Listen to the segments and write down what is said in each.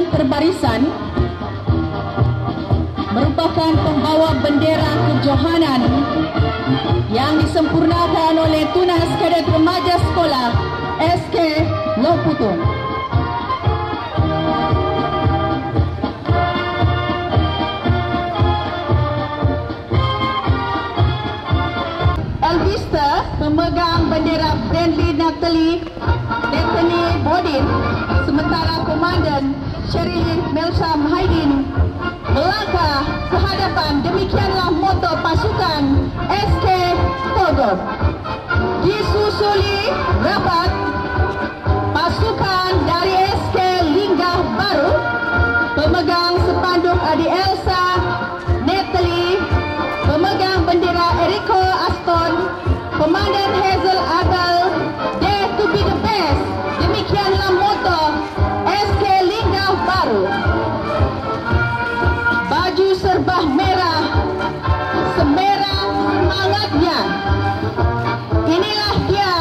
kontinjen terbarisan merupakan pembawa bendera kejohanan yang disempurnakan oleh Tunas Kadet Remaja Sekolah SK Loh Putung. Elvista, pemegang bendera Friendly Natalie Bodin, sementara Komandan Sherilyn Melsam Haidin melangkah ke hadapan. Demikianlah moto pasukan SK Togor. Disusuli rapat pasukan dari SK Linggah Baru, pemegang sepanduk Adi Elsa Natalie, pemegang bendera Eriko Aston, Komandan Hazel Abel, Dare to be the best. Demikianlah moto SK Linggah Baru. Baju serbah merah, semerah semangatnya. Inilah dia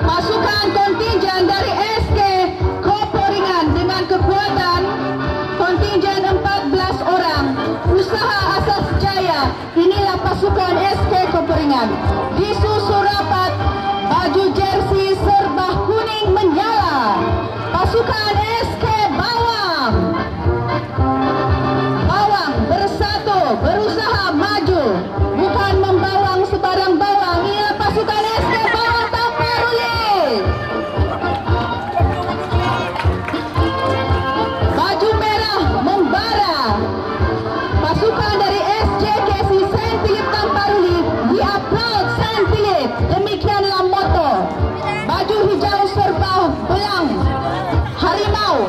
pasukan kontinjen dari SK Koporingan dengan kekuatan kontinjen 14 orang. Usaha asas jaya. Inilah pasukan SK Koporingan. Disusul rapat baju jersey serbah kuning menyala, pasukan SK Bawang. Bawang bersatu, berusaha maju, bukan membawang sebarang bawang. Inilah pasukan SK Bawang Taparuli. Baju merah membara, pasukan dari SJKC Saint Philip Taparuli. Di-applaud Saint Philip. Demikianlah moto. Baju hijau serba belang harimau.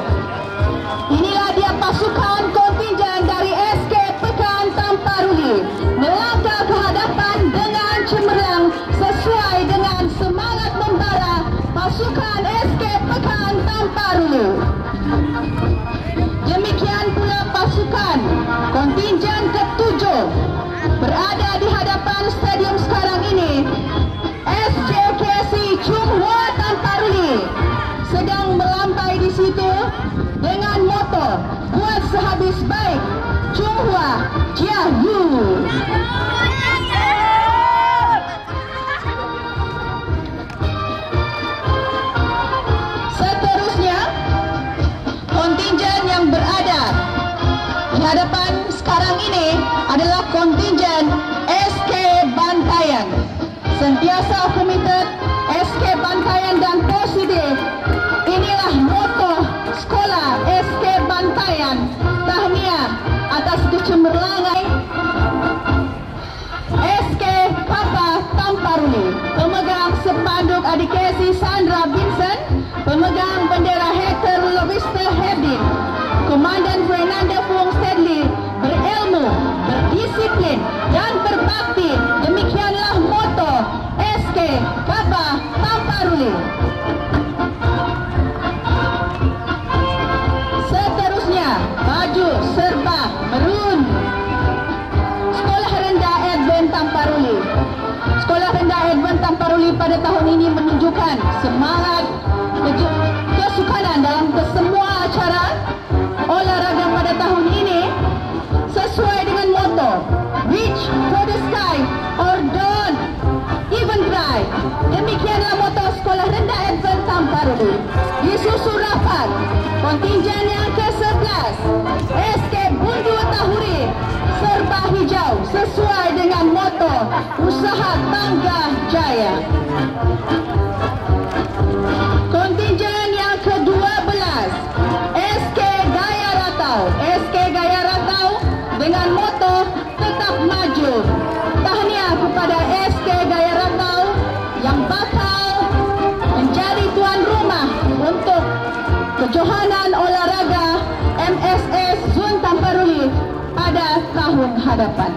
Inilah dia pasukan kontinjen dari SK Pekan Taparuli, melangkah ke hadapan dengan cemerlang sesuai dengan semangat membara pasukan SK Pekan Taparuli. Demikian pula pasukan kontinjen ke-7 berada di hadapan stadium sekarang ini. SJKC Chunghwa Taparuli sedang melambai di situ dengan moto buat sehabis baik, Chunghwa Jiayu. Seterusnya, kontinjen yang berada di hadapan sekarang ini adalah kontinjen SK Bantayan. Sentiasa komited SK Bantayan dan positif. Inilah moto sekolah SK Bantayan. Tahniah atas kecemerlangan SK Papa Taparuli. Pemegang sepanduk Adikasi Sandra Vincent, pemegang bendera Hector Lovista Herdin, Komandan Fernanda Fung Stedley, berilmu, berdisiplin dan berbakti. Demikianlah moto SK Papa Taparuli. Seterusnya, baju serba merun, Sekolah Rendah Edwin Taparuli. Sekolah Rendah Edwin Taparuli pada tahun ini menunjukkan semangat kesukanan dalam semua acara olahraga pada tahun ini sesuai dengan moto Reach for the sky or don't even try. Demikianlah moto Sekolah Rendah Edwin Taparuli. Disusul rapat kontinjen yang ke-11 SK Bundu Tahuri serba hijau sesuai dengan moto Usaha Tangga Jaya. Kontinjen yang ke-12 SK Gaya Ratau. SK Gaya Ratau dengan moto Tetap Maju. Tahniah kepada SK Gaya Ratau yang bakal menjadi tuan rumah untuk kejohanan olahraga MSS Zun Taparuli pada tahun hadapan.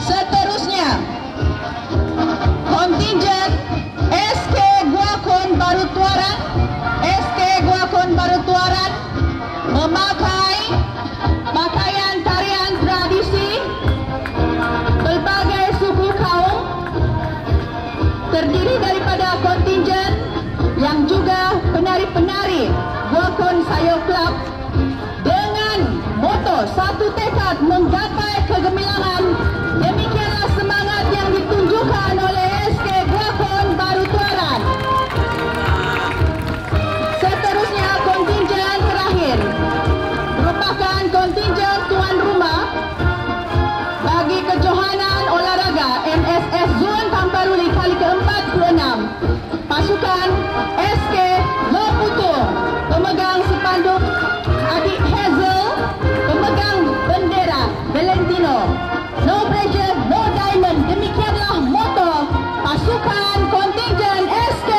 Seterusnya, kontinjen SK Guakon Barutuaran. SK Guakon Barutuaran memakai pakaian tarian tradisi berbagai suku kaum, terdiri daripada kontinjen yang juga penari-penari satu tekad menggapai kegemilangan. Demikianlah semangat yang ditunjukkan oleh SK Guakon Baru Tuaran. Seterusnya kontingen terakhir merupakan kontingen tuan rumah bagi kejohanan olahraga MSS Zon Tamparuli kali ke-46. Pasukan SK Loputung, pemegang spanduk Adik Hazel, pemegang bendera Valentino. No pressure, no diamond. Demikianlah moto pasukan kontingen SK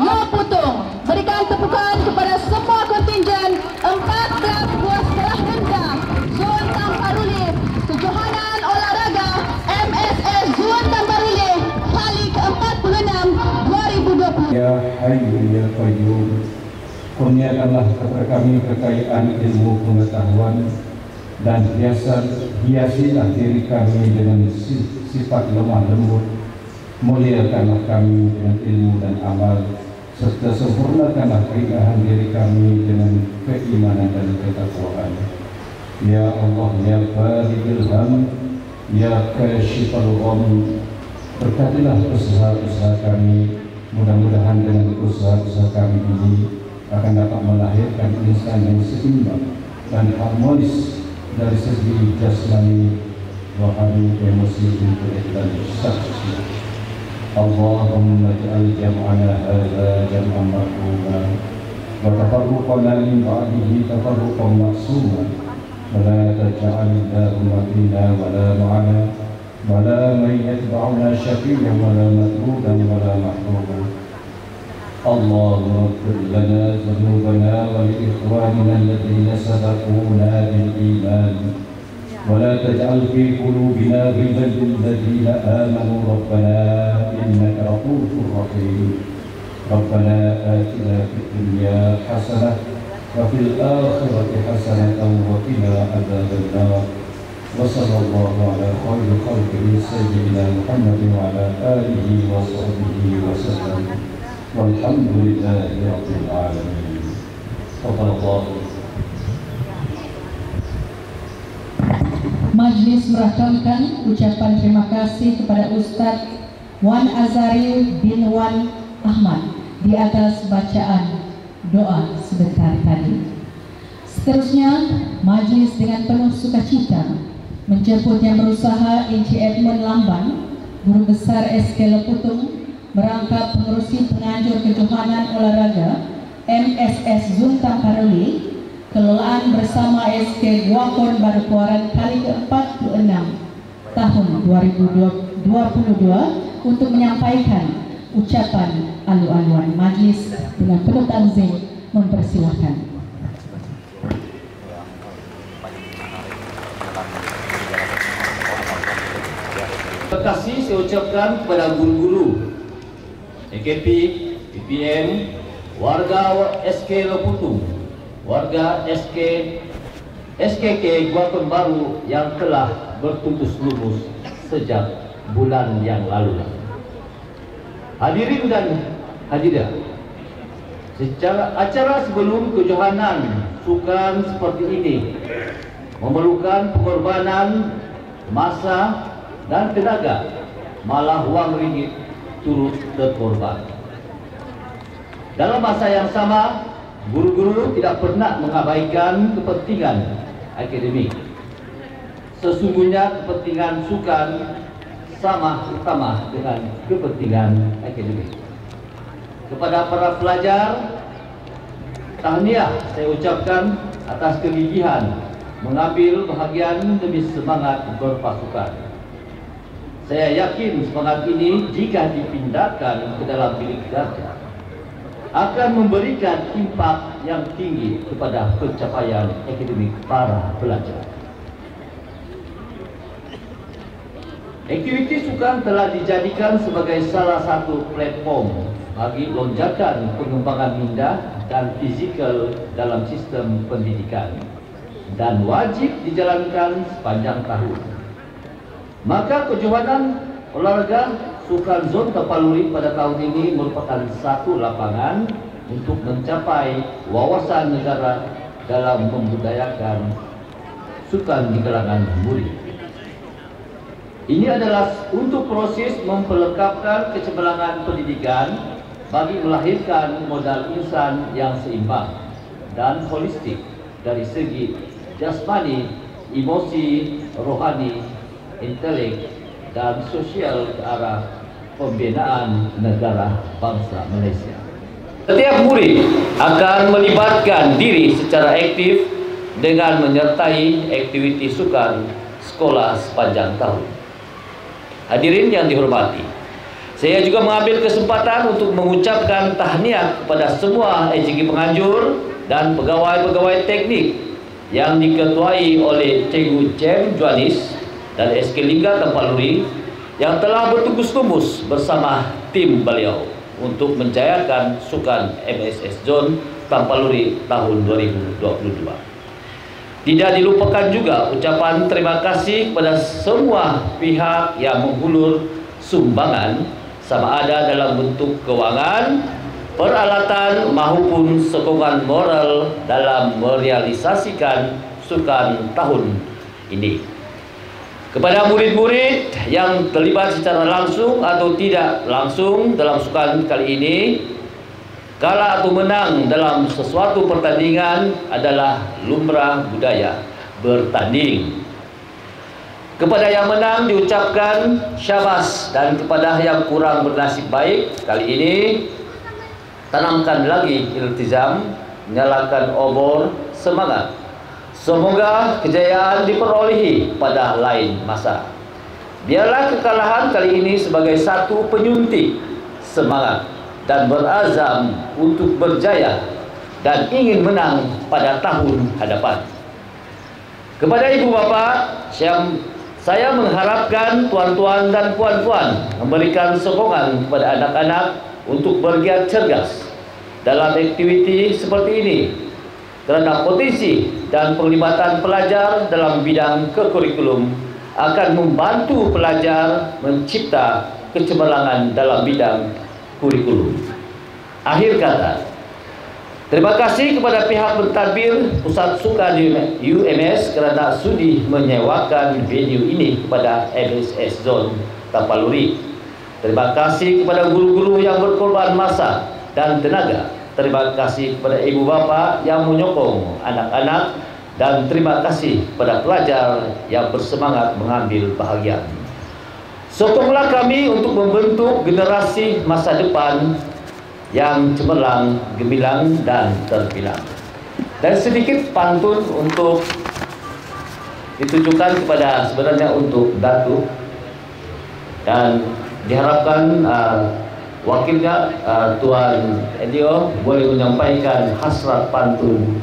Loputung. Berikan tepukan kepada semua kontingen 14 buah setelah rendah Zon Tamparuli kejohanan olahraga MSS Zon Tamparuli kali ke-46 2020. Ya Hayyu Ya Qayyum, kurniakanlah kepada kami kekayaan ilmu pengetahuan dan hiasilah diri kami dengan sifat lemah lembut. Muliakanlah kami dengan ilmu dan amal, serta sempurnakanlah keindahan diri kami dengan keimanan dan ketakwaan. Ya Allah, Ya Bari'il Ham, Ya Kashifal Gham, berkatilah usaha-usaha kami. Mudah-mudahan dengan usaha-usaha kami ini akan dapat melahirkan insan yang seimbang dan harmonis dari segi jasmani, rohani, emosi, intelek dan sosial. Allahumma ja'al jam'ana hadza jam'an marhuma wa tafarruqana min ba'dihi tafarruqan ma'suman wa la taj'al Allahumma fina wa la ma'ana wa la man yatba'una syaqiyyan wa la matrudan wa la mahruman. Allahumma ighfir lana dhunubana wa li ikhwanina alladhina sabaquna bil iman wa la taj'al fi qulubina ghillan lil ladzina amanu rabbana innaka ra'ufur rahim. Rabbana atina fid dunya hasanah wa fil akhirati hasanatan wa qina adzaban nar. Wa sallallahu ala khairi khalqihi sayyidina Muhammadin wa ala alihi wa sahbihi wa sallam. Walhamdulillahi rabbil alamin. Tafadhal. Majlis merakamkan ucapan terima kasih kepada Ustaz Wan Azari bin Wan Ahmad di atas bacaan doa sebentar tadi. Seterusnya, majlis dengan penuh sukacita menjemput yang berusaha Encik Edmund Lamban, Guru Besar SK Loputung, merangkap pengerusi penganjur kejohanan olahraga MSS Zon Tamparuli, kelolaan bersama SK Guakon Baru Tuaran kali ke-46 tahun 2022 untuk menyampaikan ucapan alu-aluan. Majlis dengan penuh tanzim mempersilahkan. Terima kasih saya ucapkan kepada guru-guru AKP, PPM, warga SK Loputung, warga SKK Guakon Baru yang telah bertutus lumus sejak bulan yang lalu. Hadirin dan hadirat, secara acara sebelum kejohanan sukan seperti ini memerlukan pengorbanan masa dan tenaga, malah wang ringgit turut berkorban. Dalam masa yang sama, guru-guru tidak pernah mengabaikan kepentingan akademik. Sesungguhnya kepentingan sukan sama utama dengan kepentingan akademik. Kepada para pelajar, tahniah saya ucapkan atas kegigihan mengambil bahagian demi semangat berpasukan. Saya yakin semangat ini jika dipindahkan ke dalam bilik kerja akan memberikan impak yang tinggi kepada pencapaian akademik para pelajar. Aktiviti sukan telah dijadikan sebagai salah satu platform bagi lonjakan pengembangan minda dan fizikal dalam sistem pendidikan dan wajib dijalankan sepanjang tahun. Maka kejohanan olahraga sukan Zon Tamparuli pada tahun ini merupakan satu lapangan untuk mencapai wawasan negara dalam membudayakan sukan di kalangan murid. Ini adalah untuk proses memperlengkapkan kecemerlangan pendidikan bagi melahirkan modal insan yang seimbang dan holistik dari segi jasmani, emosi, rohani, intelek, dan sosial ke arah pembinaan negara bangsa Malaysia. Setiap murid akan melibatkan diri secara aktif dengan menyertai aktiviti sukan sekolah sepanjang tahun. Hadirin yang dihormati, saya juga mengambil kesempatan untuk mengucapkan tahniah kepada semua AJG penganjur dan pegawai-pegawai teknik yang diketuai oleh Cikgu Jem Juanis dan SK Lingga Tampaluri yang telah bertugas-tugas bersama tim beliau untuk menjayakan sukan MSS Zone Tampaluri tahun 2022. Tidak dilupakan juga ucapan terima kasih kepada semua pihak yang menghulur sumbangan sama ada dalam bentuk keuangan, peralatan maupun sokongan moral dalam merealisasikan sukan tahun ini. Kepada murid-murid yang terlibat secara langsung atau tidak langsung dalam sukan kali ini, kalah atau menang dalam sesuatu pertandingan adalah lumrah budaya bertanding. Kepada yang menang diucapkan syabas, dan kepada yang kurang bernasib baik kali ini, tanamkan lagi iltizam, nyalakan obor semangat. Semoga kejayaan diperolehi pada lain masa. Biarlah kekalahan kali ini sebagai satu penyuntik semangat dan berazam untuk berjaya dan ingin menang pada tahun hadapan. Kepada ibu bapa, saya mengharapkan tuan-tuan dan puan-puan memberikan sokongan kepada anak-anak untuk bergiat cergas dalam aktiviti seperti ini, kerana potensi dan penglibatan pelajar dalam bidang kekurikulum akan membantu pelajar mencipta kecemerlangan dalam bidang kurikulum. Akhir kata, terima kasih kepada pihak pentadbir Pusat Sukan UMS kerana sudi menyewakan venue ini kepada MSS Zone Tampaluri. Terima kasih kepada guru-guru yang berkorban masa dan tenaga. Terima kasih kepada ibu bapa yang menyokong anak-anak, dan terima kasih kepada pelajar yang bersemangat mengambil bahagian. Sokonglah kami untuk membentuk generasi masa depan yang cemerlang, gemilang, dan terbilang. Dan sedikit pantun untuk ditujukan kepada sebenarnya untuk Datuk, dan diharapkan wakilnya Tuan Edio boleh menyampaikan hasrat pantun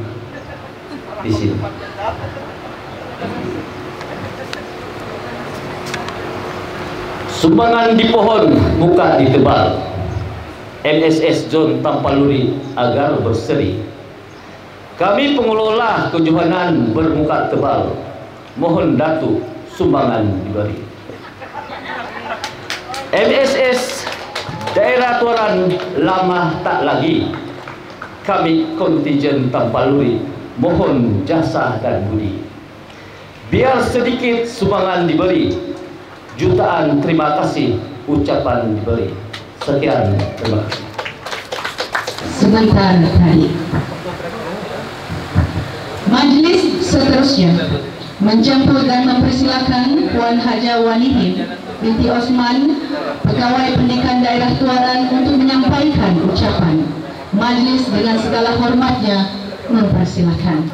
di sini. Sumbangan di pohon, muka di tebal, MSS Zone Tampaluri agar berseri. Kami pengelola kejohanan bermuka tebal, mohon Datuk sumbangan diberi. MSS Daerah Tuaran lama tak lagi, kami kontijen Tampaluri mohon jasa dan budi. Biar sedikit sumbangan diberi, jutaan terima kasih ucapan diberi. Sekian, terima kasih. Sebentar tadi. Majlis seterusnya menjemput dan mempersilakan Puan Haja Wanihim binti Osman, Pegawai Pendidikan Daerah Tuaran, untuk menyampaikan ucapan. Majlis dengan segala hormatnya mempersilakan.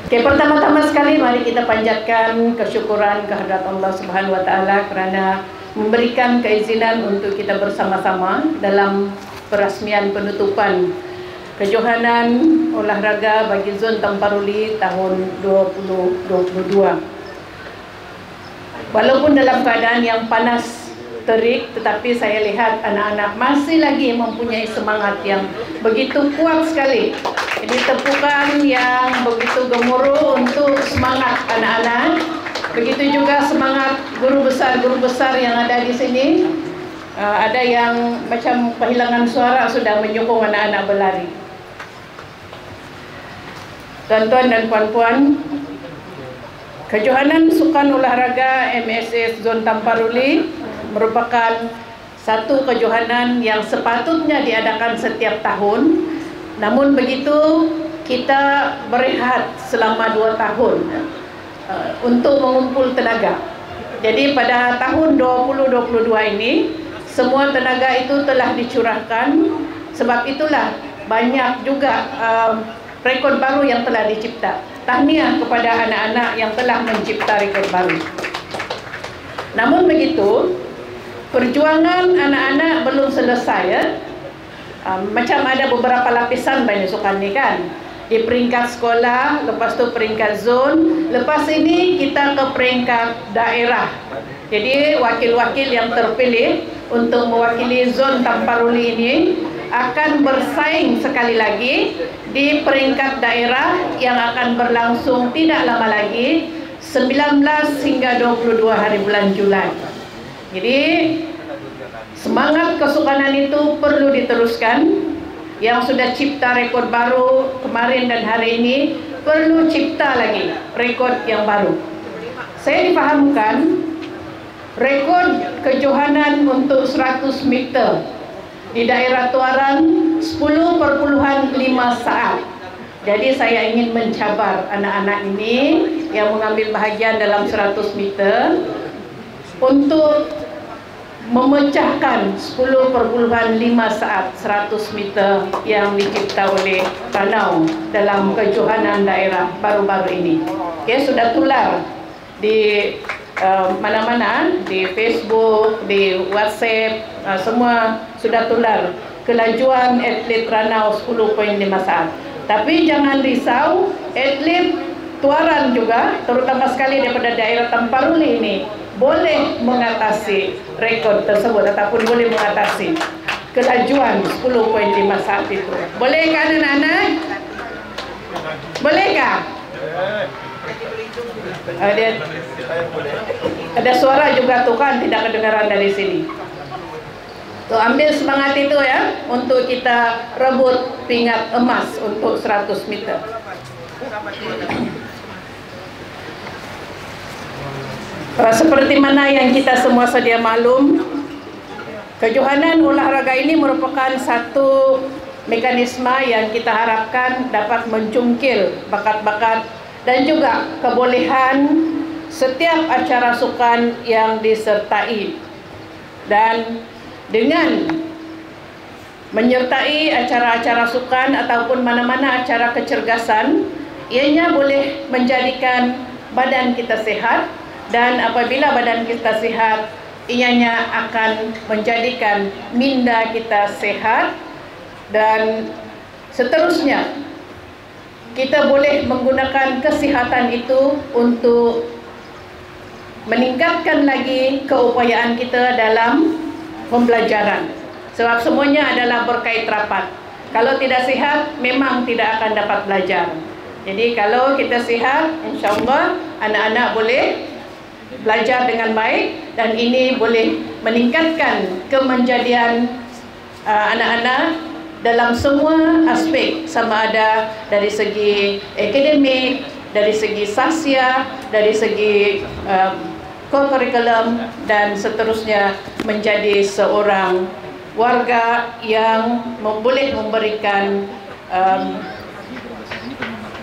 Oke, pertama-tama sekali mari kita panjatkan kesyukuran kehadrat Allah Subhanahu wa taala kerana memberikan keizinan untuk kita bersama-sama dalam perasmian penutupan kejohanan olahraga bagi Zon Tampaluri tahun 2022. Walaupun dalam keadaan yang panas terik, tetapi saya lihat anak-anak masih lagi mempunyai semangat yang begitu kuat sekali. Jadi tepukan yang begitu gemuruh untuk semangat anak-anak. Begitu juga semangat guru besar yang ada di sini. Ada yang macam kehilangan suara sudah menyokong anak-anak berlari. tuan-tuan dan puan-puan, Kejohanan Sukan Olahraga MSS Zon Tamparuli merupakan satu kejohanan yang sepatutnya diadakan setiap tahun. Namun begitu, kita berehat selama 2 tahun untuk mengumpul tenaga. Jadi pada tahun 2022 ini, semua tenaga itu telah dicurahkan. Sebab itulah banyak juga rekod baru yang telah dicipta. Tahniah kepada anak-anak yang telah mencipta rekod baru. Namun begitu, perjuangan anak-anak belum selesai ya. Macam ada beberapa lapisan banyak sukan ni kan. Di peringkat sekolah, lepas tu peringkat zon, lepas ini kita ke peringkat daerah. Jadi wakil-wakil yang terpilih untuk mewakili zon Tamparuli ini akan bersaing sekali lagi di peringkat daerah yang akan berlangsung tidak lama lagi, 19 hingga 22 hari bulan Julai. Jadi semangat kesukanan itu perlu diteruskan. Yang sudah cipta rekod baru kemarin dan hari ini perlu cipta lagi rekod yang baru. Saya difahamkan rekod kejohanan untuk 100 meter di daerah Tuaran 10,5 saat. Jadi saya ingin mencabar anak-anak ini yang mengambil bahagian dalam 100 meter untuk memecahkan 10,5 saat 100 meter yang dicipta oleh Ranau dalam kejohanan daerah baru-baru ini. Okay, sudah tular di mana-mana, di Facebook, di WhatsApp, semua sudah tular kelajuan atlet Ranau 10,5 saat. Tapi jangan risau, atlet Tuaran juga, terutama sekali daripada daerah Tamparuli ini, boleh mengatasi rekod tersebut ataupun boleh mengatasi kelajuan 10,5 saat itu. Bolehkah anak-anak? Bolehkah? Ada suara juga tuh kan, tidak kedengaran dari sini. Tuh, ambil semangat itu ya untuk kita rebut pingat emas untuk 100 meter. Seperti mana yang kita semua sedia maklum, kejohanan olahraga ini merupakan satu mekanisme yang kita harapkan dapat mencungkil bakat-bakat dan juga kebolehan setiap acara sukan yang disertai. Dan dengan menyertai acara-acara sukan ataupun mana-mana acara kecergasan, ianya boleh menjadikan badan kita sehat. Dan apabila badan kita sehat, ianya akan menjadikan minda kita sehat. Dan seterusnya, kita boleh menggunakan kesihatan itu untuk meningkatkan lagi keupayaan kita dalam pembelajaran. Sebab semuanya adalah berkait rapat. Kalau tidak sehat, memang tidak akan dapat belajar. Jadi kalau kita sehat, insya-Allah anak-anak boleh belajar dengan baik, dan ini boleh meningkatkan kemenjadian anak-anak dalam semua aspek, sama ada dari segi akademik, dari segi sasya, dari segi co-curriculum, dan seterusnya menjadi seorang warga yang boleh memberikan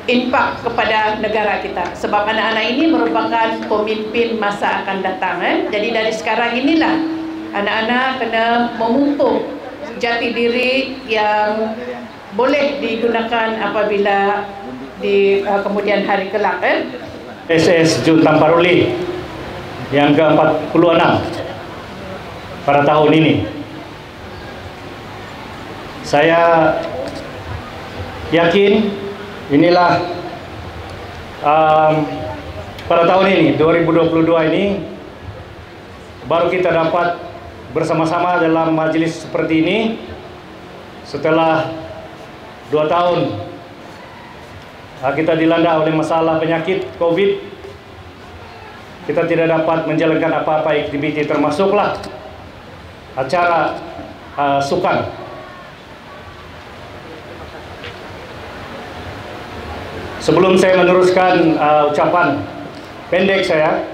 impak kepada negara kita. Sebab anak-anak ini merupakan pemimpin masa akan datang. Jadi dari sekarang inilah anak-anak kena memupuk jati diri yang boleh digunakan apabila di kemudian hari kelak. SS Zon Tamparuli yang ke-46 pada tahun ini. Saya yakin inilah pada tahun ini 2022 ini baru kita dapat bersama-sama dalam majelis seperti ini setelah 2 tahun kita dilanda oleh masalah penyakit COVID. Kita tidak dapat menjalankan apa-apa aktiviti, termasuklah acara sukan. Sebelum saya meneruskan ucapan pendek saya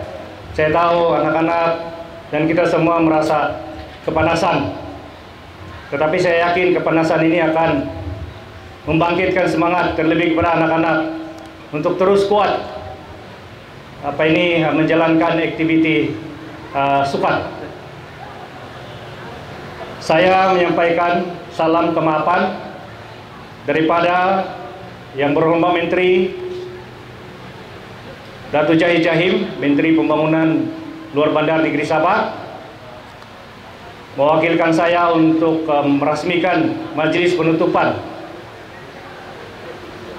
tahu anak-anak dan kita semua merasa kepanasan. Tetapi saya yakin kepanasan ini akan membangkitkan semangat terlebih kepada anak-anak untuk terus kuat menjalankan aktiviti sukan. Saya menyampaikan salam kemaafan daripada Yang Berhormat Menteri Datuk Zahid Jahim, Menteri Pembangunan Luar Bandar Negeri Sabah, mewakilkan saya untuk merasmikan majlis penutupan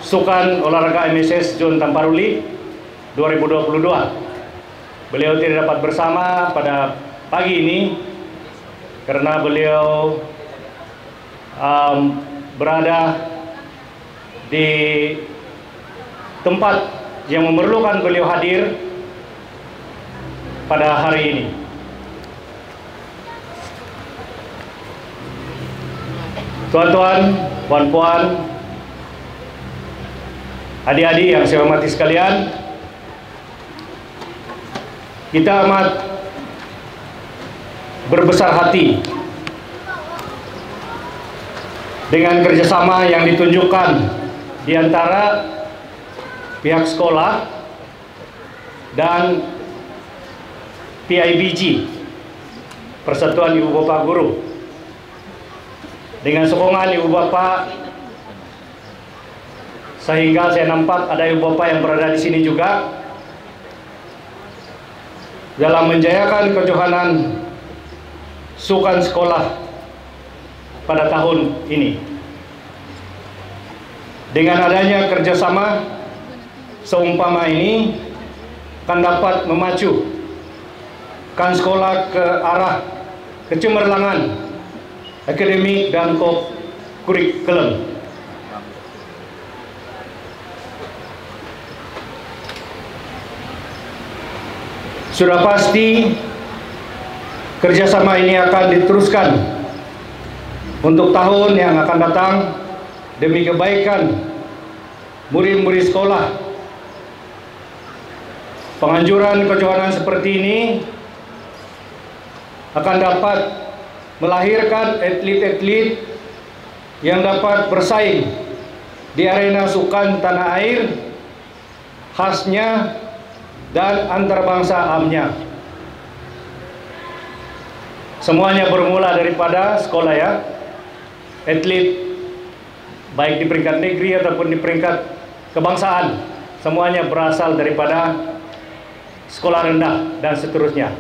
Sukan Olahraga MSS Zon Tamparuli 2022. Beliau tidak dapat bersama pada pagi ini karena beliau berada di tempat yang memerlukan beliau hadir pada hari ini. Tuan-tuan, puan-puan, adik-adik yang saya hormati sekalian, kita amat berbesar hati dengan kerjasama yang ditunjukkan di antara pihak sekolah dan PIBG, Persatuan Ibu Bapa Guru. Dengan sokongan Ibu Bapa, sehingga saya nampak ada Ibu Bapa yang berada di sini juga dalam menjayakan kejohanan sukan sekolah pada tahun ini. Dengan adanya kerjasama seumpama ini akan dapat memacu kan sekolah ke arah kecemerlangan akademik dan kurikulum. Sudah pasti kerjasama ini akan diteruskan untuk tahun yang akan datang demi kebaikan murid-murid sekolah. Penganjuran kejohanan seperti ini akan dapat melahirkan atlet-atlet yang dapat bersaing di arena sukan tanah air khasnya dan antarbangsa amnya. Semuanya bermula daripada sekolah ya. Atlet baik di peringkat negeri ataupun di peringkat kebangsaan, semuanya berasal daripada sekolah rendah dan seterusnya.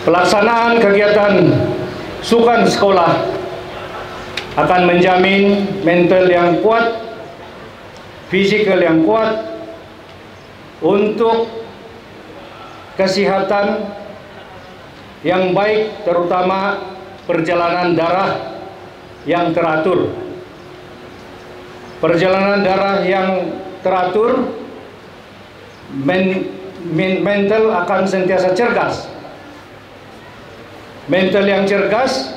Pelaksanaan kegiatan sukan sekolah akan menjamin mental yang kuat, fisikal yang kuat untuk kesehatan yang baik, terutama perjalanan darah yang teratur. Perjalanan darah yang teratur, mental akan sentiasa cerdas. Mental yang cerdas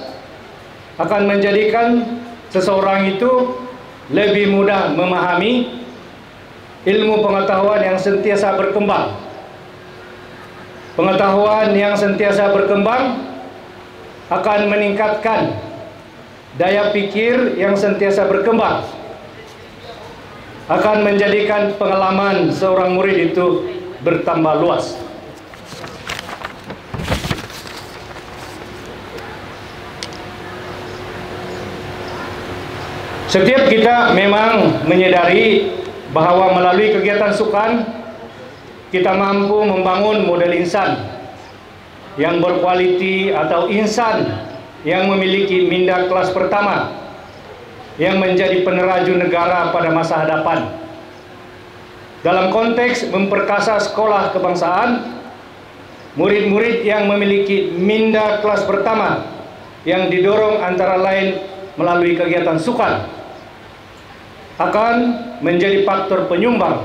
akan menjadikan seseorang itu lebih mudah memahami ilmu pengetahuan yang sentiasa berkembang. Pengetahuan yang sentiasa berkembang akan meningkatkan daya pikir yang sentiasa berkembang, akan menjadikan pengalaman seorang murid itu bertambah luas. Setiap kita memang menyadari bahwa melalui kegiatan sukan kita mampu membangun model insan yang berkualiti atau insan yang memiliki minda kelas pertama yang menjadi peneraju negara pada masa hadapan. Dalam konteks memperkasa sekolah kebangsaan, murid-murid yang memiliki minda kelas pertama yang didorong antara lain melalui kegiatan sukan akan menjadi faktor penyumbang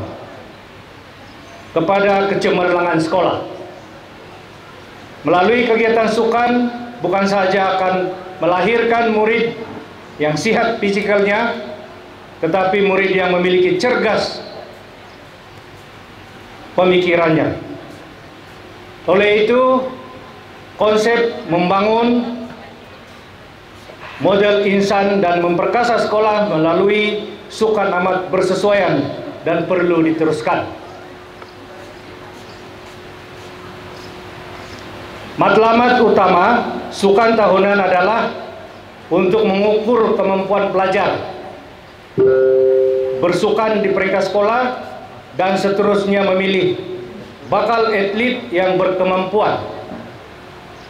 kepada kecemerlangan sekolah. Melalui kegiatan sukan, bukan saja akan melahirkan murid yang sehat fisikalnya, tetapi murid yang memiliki cergas pemikirannya. Oleh itu, konsep membangun model insan dan memperkasa sekolah melalui sukan amat bersesuaian dan perlu diteruskan. Matlamat utama sukan tahunan adalah untuk mengukur kemampuan pelajar, bersukan di peringkat sekolah, dan seterusnya memilih bakal atlet yang berkemampuan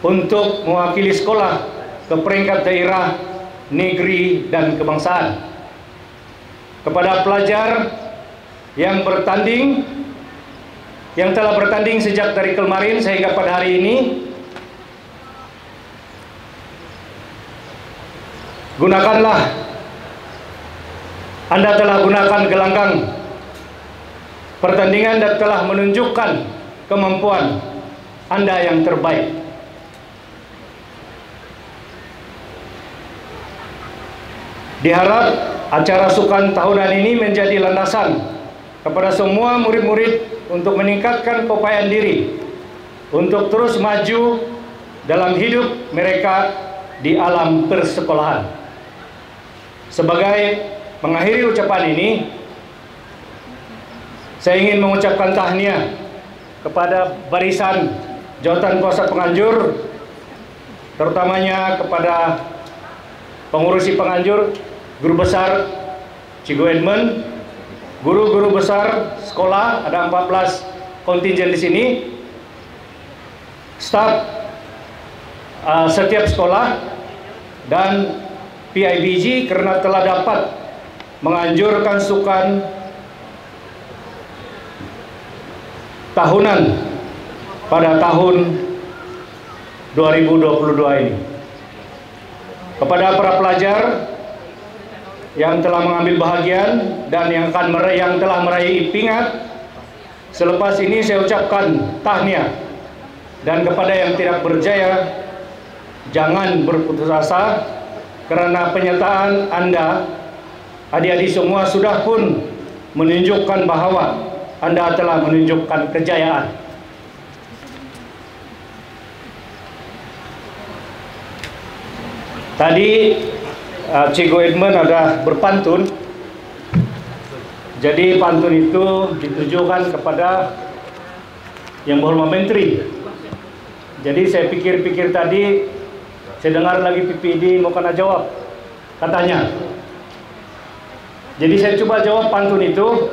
untuk mewakili sekolah ke peringkat daerah, negeri, dan kebangsaan. Kepada pelajar yang bertanding, yang telah bertanding sejak dari kemarin sehingga pada hari ini, gunakanlah, Anda telah gunakan gelanggang pertandingan dan telah menunjukkan kemampuan Anda yang terbaik. Diharap acara sukan tahunan ini menjadi landasan kepada semua murid-murid untuk meningkatkan keupayaan diri untuk terus maju dalam hidup mereka di alam persekolahan. Sebagai mengakhiri ucapan ini, saya ingin mengucapkan tahniah kepada barisan jawatan kuasa penganjur, terutamanya kepada pengurusi penganjur, guru besar Cikgu Edmund, guru-guru besar sekolah, ada 14 kontingen di sini, staf setiap sekolah, dan PIBG karena telah dapat menganjurkan sukan tahunan pada tahun 2022 ini. Kepada para pelajar yang telah mengambil bahagian dan yang telah meraih pingat, selepas ini saya ucapkan tahniah, dan kepada yang tidak berjaya, jangan berputus asa, karena penyertaan Anda, adik-adik semua, sudah pun menunjukkan bahwa Anda telah menunjukkan kejayaan. Tadi Cikgu Edmund ada berpantun. Jadi pantun itu ditujukan kepada Yang Berhormat Menteri. Jadi saya pikir-pikir tadi, saya dengar lagi PPD mau kena jawab, katanya. Jadi saya coba jawab pantun itu,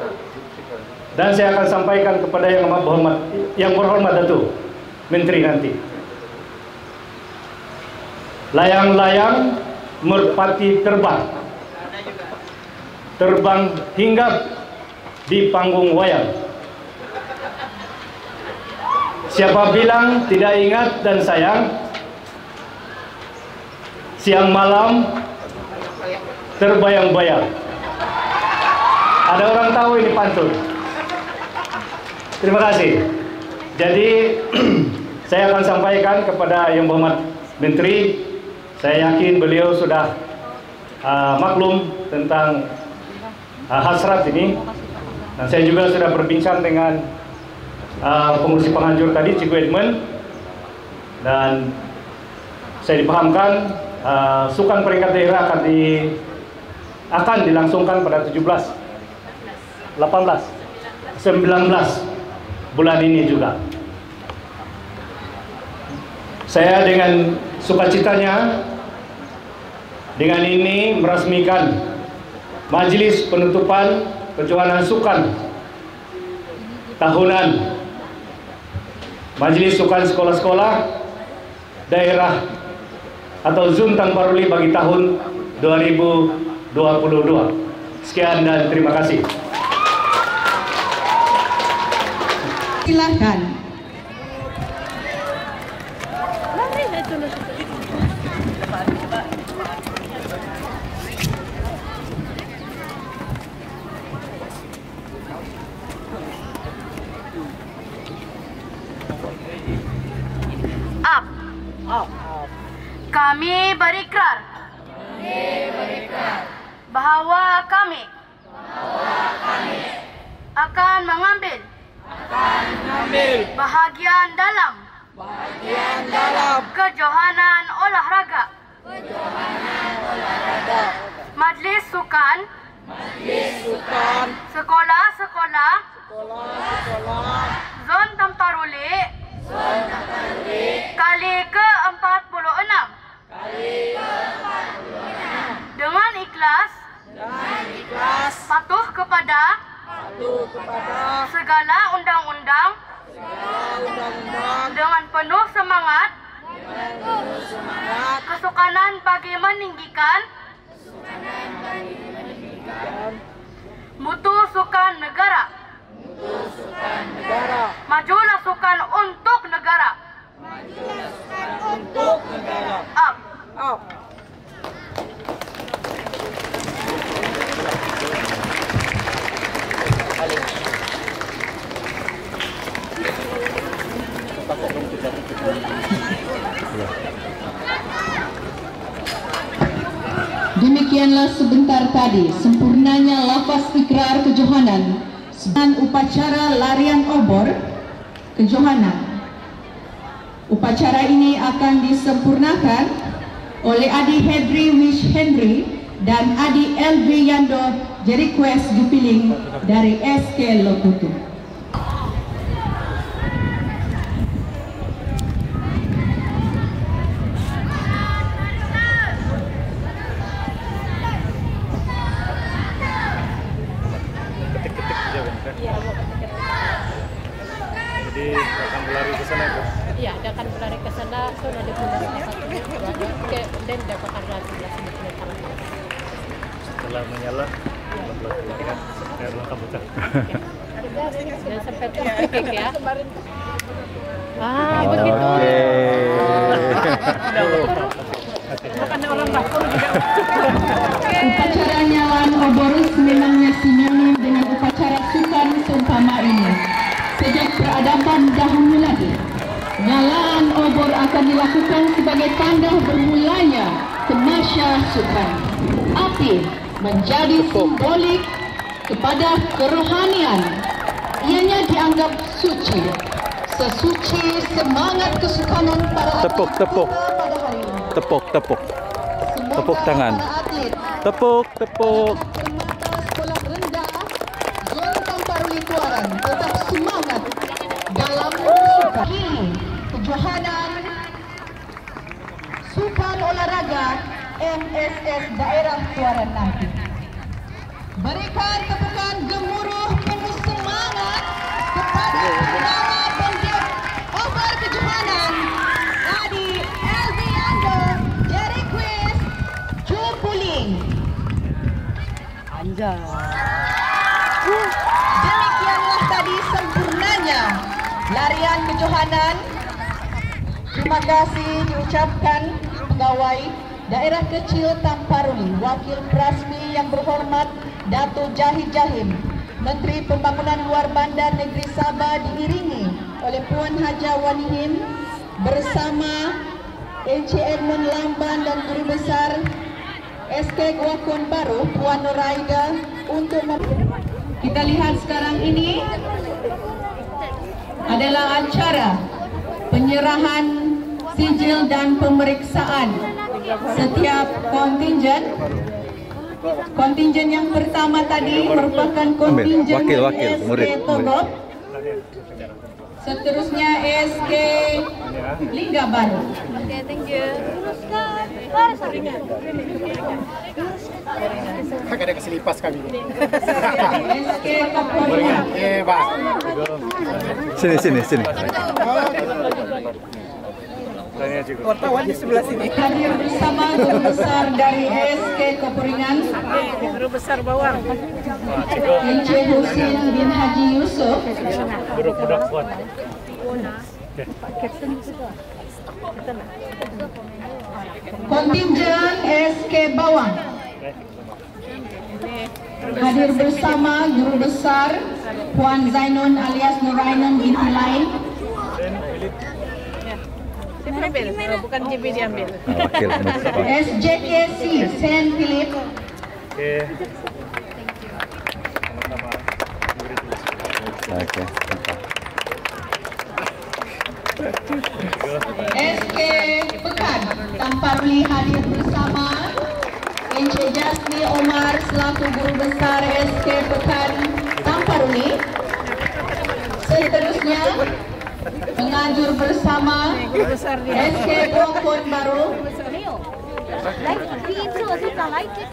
dan saya akan sampaikan kepada Yang Berhormat Datuk Menteri nanti. Layang-layang merpati terbang, terbang hinggap di panggung wayang. Siapa bilang tidak ingat dan sayang, siang malam terbayang-bayang. Ada orang tahu ini pantun. Terima kasih. Jadi saya akan sampaikan kepada Yang Berhormat Menteri. Saya yakin beliau sudah maklum tentang hasrat ini. Dan saya juga sudah berbincang dengan pengurusi penganjur tadi, Cikgu Edmund, dan saya dipahamkan sukan peringkat daerah akan dilangsungkan pada 17, 18, 19 bulan ini juga. Saya dengan sukacitanya dengan ini meresmikan majelis penutupan kejuaraan sukan tahunan Majelis Sukan Sekolah-Sekolah Daerah atau Zuntang Paruli bagi tahun 2022. Sekian dan terima kasih. Silakan. Up. Kami berikrar bahwa kami akan mengambil bahagian dalam kejohanan olahraga, majlis sukan, sekolah-sekolah, zon Tamparuli kali ke-46 dengan ikhlas patuh kepada segala undang-undang dengan penuh semangat kesukanan bagi meninggikan mutu sukan negara. Majulah sukan untuk negara. Up. Demikianlah sebentar tadi sempurnanya lafaz ikrar kejohanan dan upacara larian obor kejohanan. Upacara ini akan disempurnakan oleh Adi Hedri Wish Henry dan Adi Elvi Yando Jeriquest Jupiling dari SK Lokutu. Jadi akan berlari ke sana kan? Iya, dia akan berlari ke sana. So nanti pembahasan satu dan dia akan lari setelah menyala, lihat saya lengkap betul. Dan sampai terpikir ya. Begitu. Bukan orang dapur juga. Upacara nyalaan obor memangnya sinonim dengan upacara sukan seumpama ini. Sejak peradaban dahulu lagi, nyalaan obor akan dilakukan sebagai tanda bermulanya tamasya sukan. Api menjadi simbolik kepada kerohanian. Ianya dianggap suci, sesuci semangat kesukanan para Tepuk pada hari ini. Tepuk tangan. Tepuk. Sekolah rendah Zon Tamparuli Tuaran tetap semangat dalam sukan. Kejohanan sukan olahraga MSS daerah Tuaran nanti. Berikan tepukan gemuruh penuh semangat kepada pembawa bendera obor kejohanan Adi Elvi Yando Jeriquest Jupiling. Demikianlah tadi sempurnanya larian kejohanan. Terima kasih diucapkan pegawai daerah kecil Tamparuli, Wakil Prasmi yang berhormat Dato' Jahid Jahim, Menteri Pembangunan Luar Bandar Negeri Sabah, diiringi oleh Puan Haja Wanihim bersama Encik Edmund Lamban dan Guru Besar SK Guakon Baru Puan Nuraida untuk kita lihat sekarang ini adalah acara penyerahan sijil dan pemeriksaan setiap kontingen. Kontingen yang pertama tadi merupakan kontingen SK Togop. Seterusnya SK Lingga Baru. Okay, thank you. Agak ada keselipas kami. SK Koporingan. Pak. Sini. Wartawan di sebelah sini. Hadir bersama Guru Besar dari SK Koporingan, Guru Besar Bawang. Encik Husin bin Haji Yusuf. Guru budak kuat. Kontingen SK Bawang. Hadir bersama Guru Besar Puan Zainun alias Nurainun binti Lain. ambil. Bukan JB diambil. Wakil municipal. SJKC Saint Philip. Oke. SK Pekan Tamparuli hadir bersama Encik Jasmi Omar selaku Guru Besar SK Pekan Tamparuli. Seterusnya menganjur bersama SK Guangkon Baru.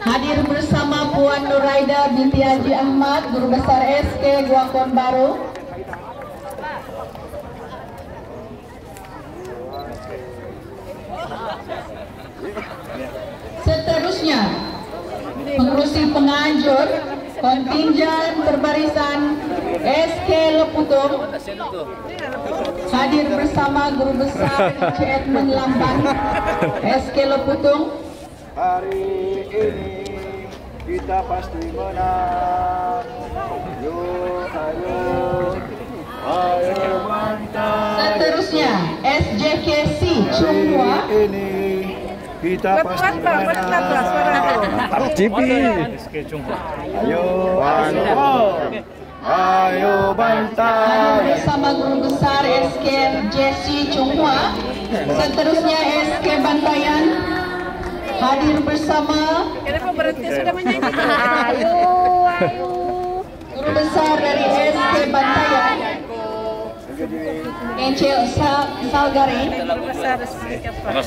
Hadir bersama Puan Nuraida binti Haji Ahmad, Guru Besar SK Guangkon Baru. Seterusnya pengurusi penganjur kontinjan perbarisan SK Leputung hadir bersama Guru Besar Encik Edmund Lamban SK Leputung. Hari ini kita pasti menang. Yuk, ayo mantap. Seterusnya SJKC Chunghua. Ini kita pasti menang. Mantap Cibi. Ayo mantap. Ayo bantah. Bersama Guru Besar SK Jesse Chunghua. Seterusnya SK Bantayan hadir bersama Kenapa berhenti sudah menyanyi? Guru Besar dari SK Bantayan Encik Salgari. Guru besar resmi kapal.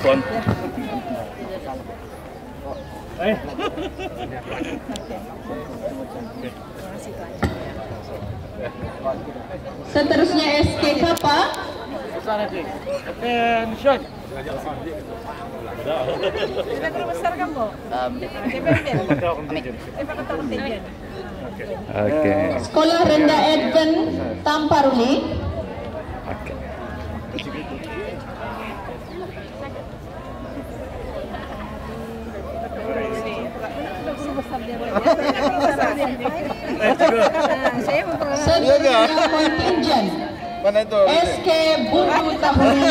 Seterusnya SK Kapa. Sudah guru besar kamu? Kontinjen. Oke. Sekolah Rendah Advent Tamparuli. Oke. Seterusnya kontinjen SK Bundu Tahuri.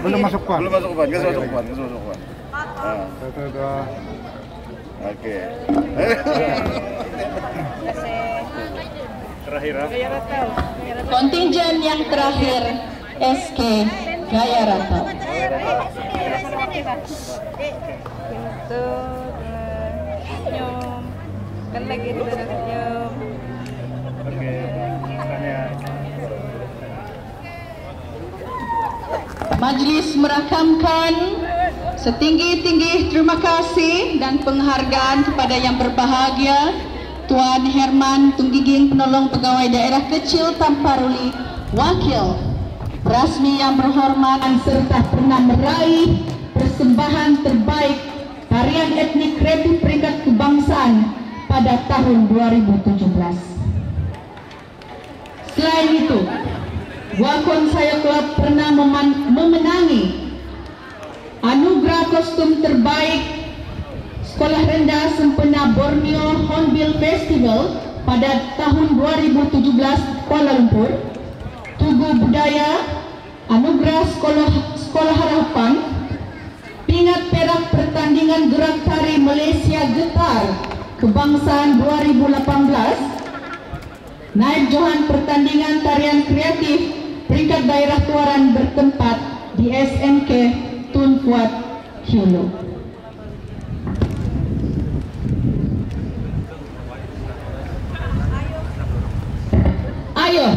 Belum masuk kuan. Oke. Terakhir. Kontinjen yang terakhir SK Gaya Rantau. Kan lagi di senyum. Oke. Majlis merakamkan setinggi-tinggi terima kasih dan penghargaan kepada yang berbahagia Tuan Herman Tunggiging, penolong pegawai daerah kecil Tamparuli, wakil rasmi yang berhormat serta pernah meraih persembahan terbaik tarian etnik kreatif peringkat kebangsaan pada tahun 2017. Selain itu, Guangkon Saya Club pernah memenangi anugerah kostum terbaik Sekolah Rendah Sempena Borneo Hornbill Festival pada tahun 2017 Kuala Lumpur. Tugu Budaya Anugerah Sekolah Harapan, pingat perak pertandingan gerak tari Malaysia Getar Kebangsaan 2018, naib johan pertandingan tarian kreatif peringkat daerah Tuaran bertempat di SMK Tun Fuad Hulu. Ayo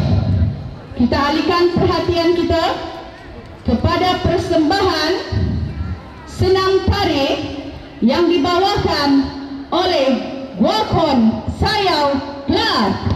kita alihkan perhatian kita kepada persembahan senam tari yang dibawakan oleh Guangkon Saya Club.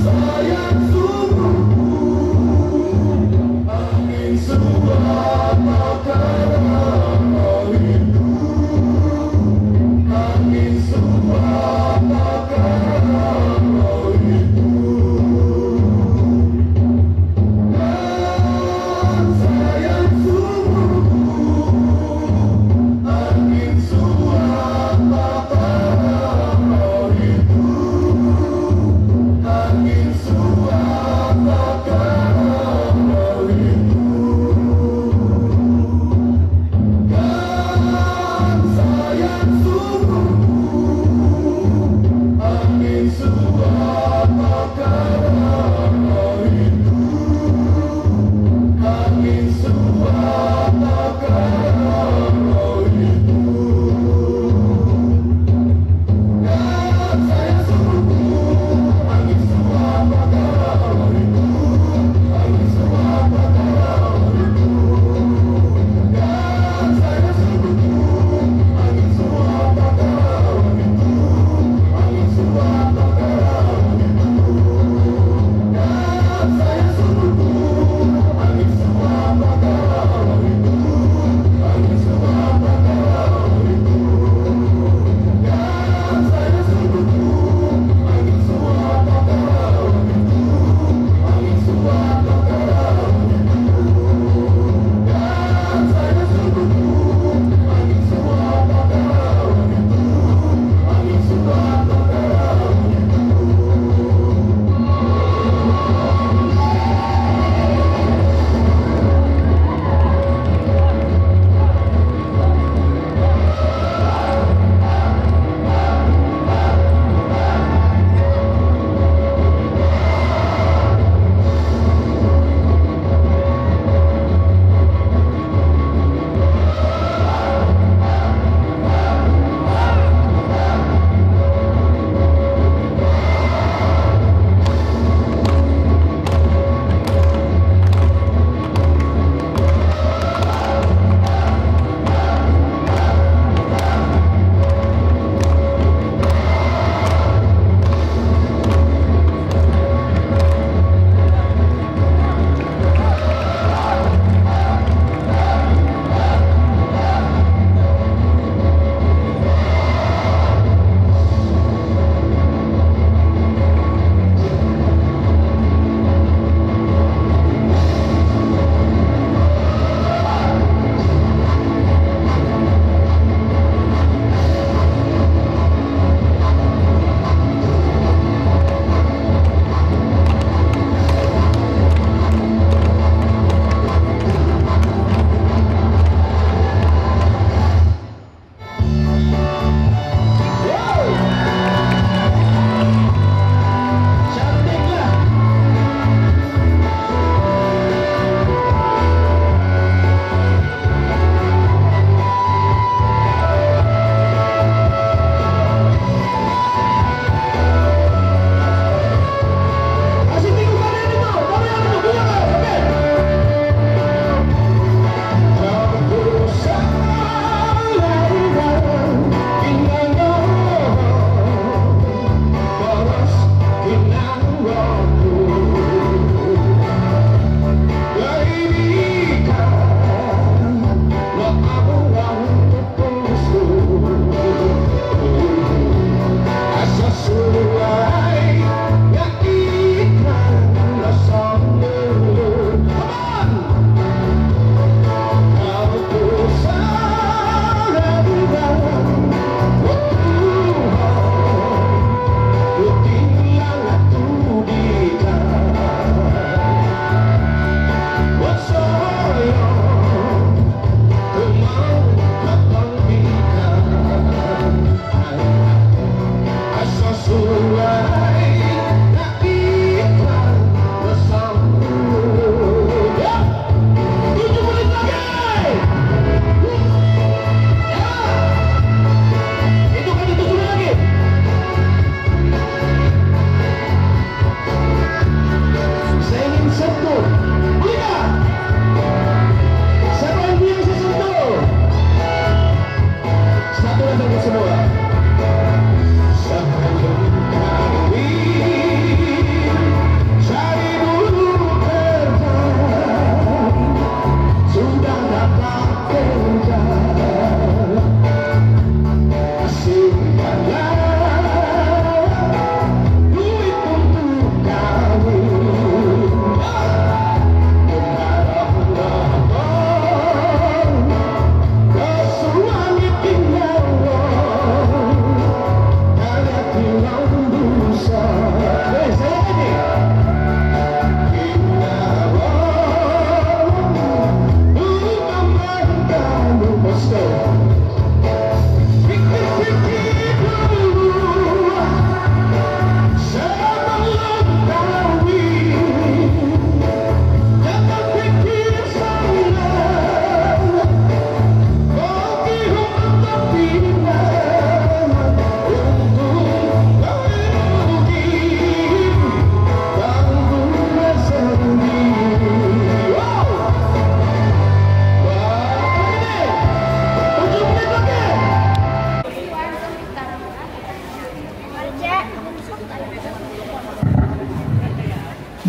Sayang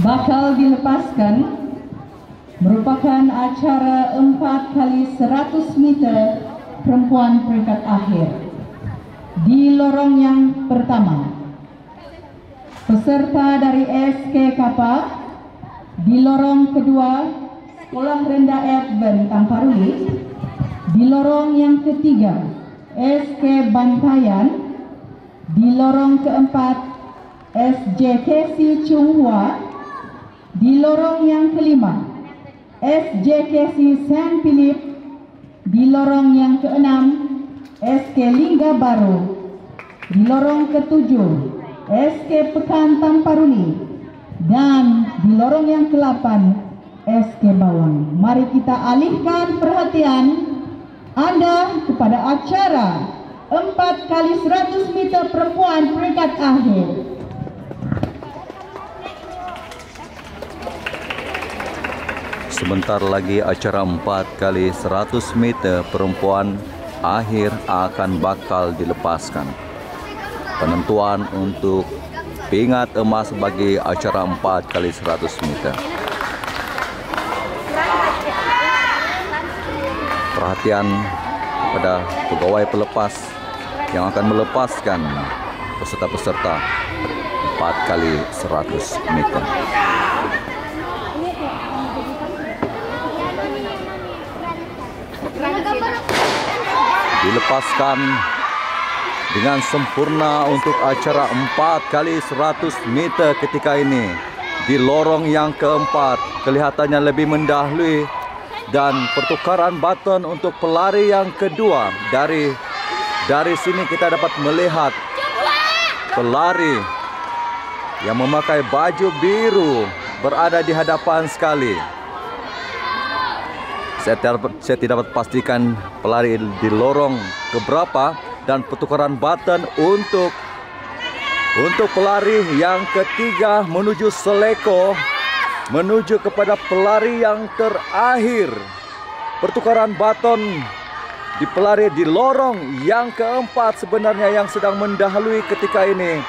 bakal dilepaskan merupakan acara 4x100 meter perempuan peringkat akhir. Di lorong yang pertama, peserta dari SK Kapa. Di lorong kedua, Sekolah Rendah Advent Tamparuli. Di lorong yang ketiga, SK Bantayan. Di lorong keempat, SJKC Chunghua. Di lorong yang kelima, SJKC Saint Philip. Di lorong yang keenam, SK Lingga Baru. Di lorong ketujuh, SK Pekan Tamparuli. Dan di lorong yang ke-8, SK Bawang. Mari kita alihkan perhatian Anda kepada acara 4x100 meter perempuan peringkat akhir. Sebentar lagi acara 4x100 meter perempuan akhir akan bakal dilepaskan. Penentuan untuk pingat emas bagi acara 4x100 meter. Perhatian pada pegawai pelepas yang akan melepaskan peserta-peserta 4x100 meter. Dilepaskan dengan sempurna untuk acara 4x100 meter ketika ini. Di lorong yang keempat kelihatannya lebih mendahului, dan pertukaran baton untuk pelari yang kedua. Dari sini kita dapat melihat pelari yang memakai baju biru berada di hadapan sekali. Saya tidak dapat pastikan pelari di lorong keberapa, dan pertukaran baton untuk pelari yang ketiga menuju Seleko, menuju kepada pelari yang terakhir. Pertukaran baton di pelari di lorong yang keempat sebenarnya yang sedang mendahului ketika ini.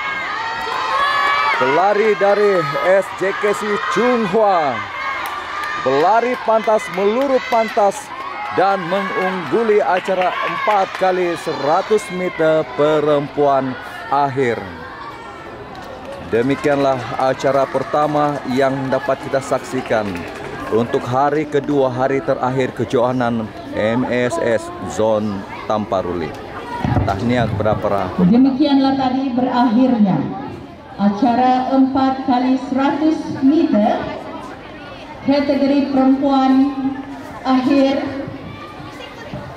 Pelari dari SJKC Chunghua, pelari pantas meluru pantas dan mengungguli acara 4x100 meter perempuan akhir. Demikianlah acara pertama yang dapat kita saksikan untuk hari kedua, hari terakhir kejohanan MSS Zone Tamparuli. Tahniah kepada para. Demikianlah tadi berakhirnya acara 4x100 meter kategori perempuan akhir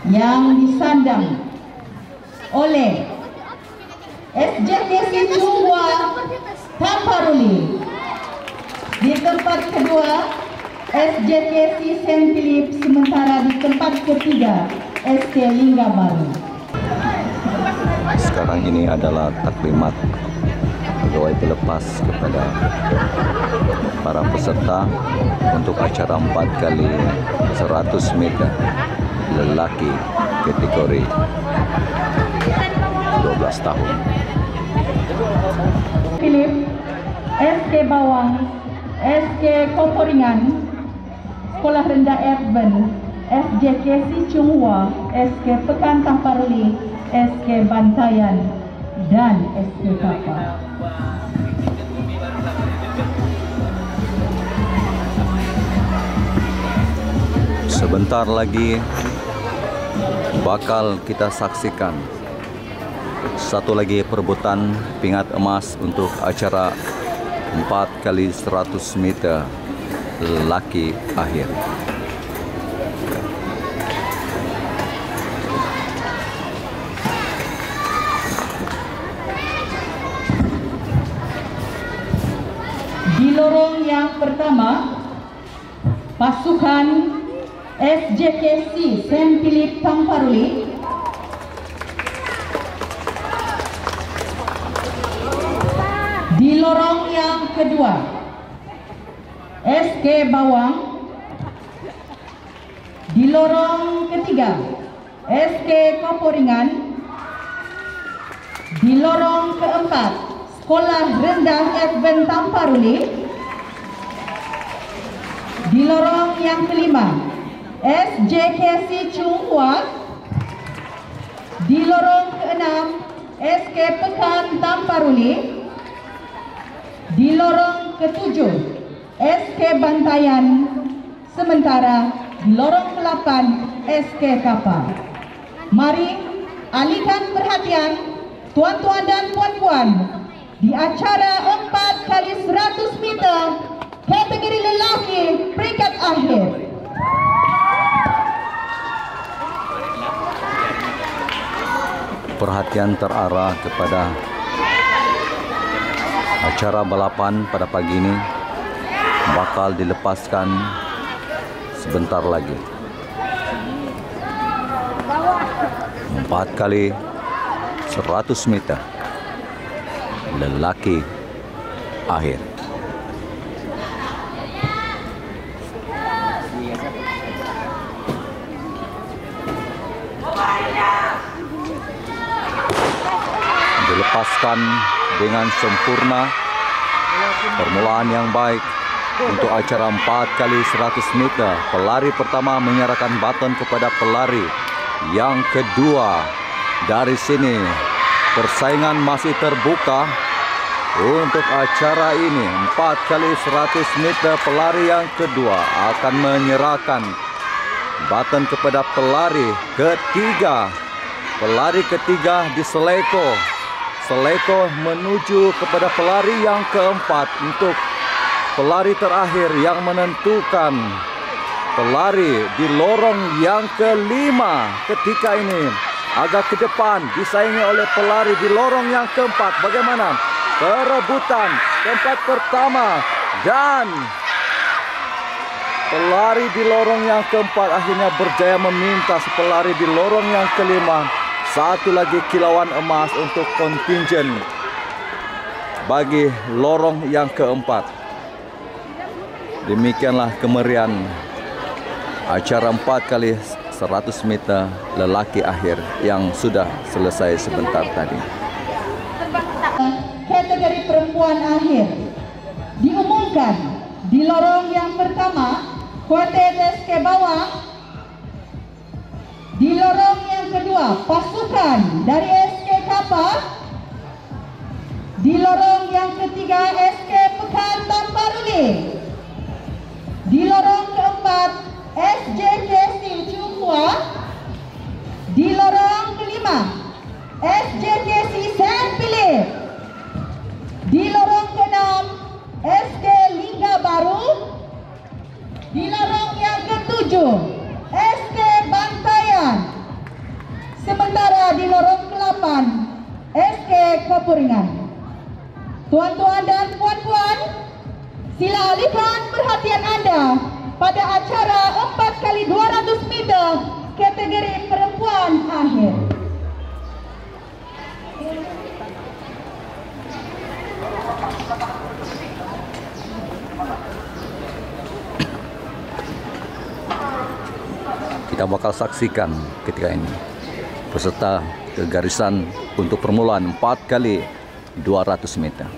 yang disandang oleh SJKC Chunghua Tamparuli. Di tempat kedua SJKC Saint Philip, sementara di tempat ketiga SK Lingga Baru. Sekarang ini adalah taklimat pegawai pelepas kepada para peserta untuk acara 4x100 meter lelaki kategori 12 tahun. Philip, SK Bawang, SK Koporingan, Sekolah Rendah Advent, SJKC Chunghua, SK Pekan Tamparuli, SK Bantayan, dan SK Kapa. Sebentar lagi bakal kita saksikan satu lagi perebutan pingat emas untuk acara 4x100 meter lelaki akhir. Di lorong yang pertama, pasukan SJKC Saint Philip Tamparuli di lorong yang kedua, SK Bawang. Di lorong ketiga, SK Koporingan. Di lorong keempat, Sekolah Rendah Advent Tamparuli. yang kelima, SJKC Chung Hua. Di lorong keenam, SK Pekan Tamparuli. Di lorong ketujuh, SK Bantayan. Sementara di lorong ke-8, SK Kapal. Mari alihkan perhatian tuan-tuan dan puan-puan di acara 4x100 meter kategori lelaki peringkat akhir. Perhatian terarah kepada acara balapan pada pagi ini bakal dilepaskan sebentar lagi. 4x100 meter lelaki akhir. Dilepaskan dengan sempurna. Permulaan yang baik untuk acara 4x100 meter. Pelari pertama menyerahkan baton kepada pelari yang kedua. Dari sini persaingan masih terbuka untuk acara ini. 4x100 meter pelari yang kedua akan menyerahkan baton kepada pelari ketiga. Pelari ketiga di Seleko. Seleko menuju kepada pelari yang keempat untuk pelari terakhir yang menentukan. Pelari di lorong yang kelima ketika ini agak ke depan disaingi oleh pelari di lorong yang keempat. Bagaimana perebutan tempat pertama dan pelari di lorong yang keempat akhirnya berjaya memintas pelari di lorong yang kelima. Satu lagi kilauan emas untuk kontingen bagi lorong yang keempat. Demikianlah kemerian acara 4x100 meter lelaki akhir yang sudah selesai sebentar tadi. Kategori perempuan akhir diumumkan di lorong yang pertama kuartet SK Bawang. Di lorong yang kedua pasukan dari SK Kapal. Di lorong yang ketiga SK Pekan Tamparuli. Di lorong keempat SJKC Chung Hua. Di lorong kelima SJKC Saint Philip. Di lorong keenam SK Lingga Baru. Di lorong yang ketujuh SK Bantayan. Sementara di lorong ke-8 SK Kepuringan. Tuan-tuan dan puan-puan, sila alihkan perhatian Anda pada acara 4x200 meter kategori perempuan akhir. Kita bakal saksikan ketika ini peserta ke garisan untuk permulaan 4x200 meter.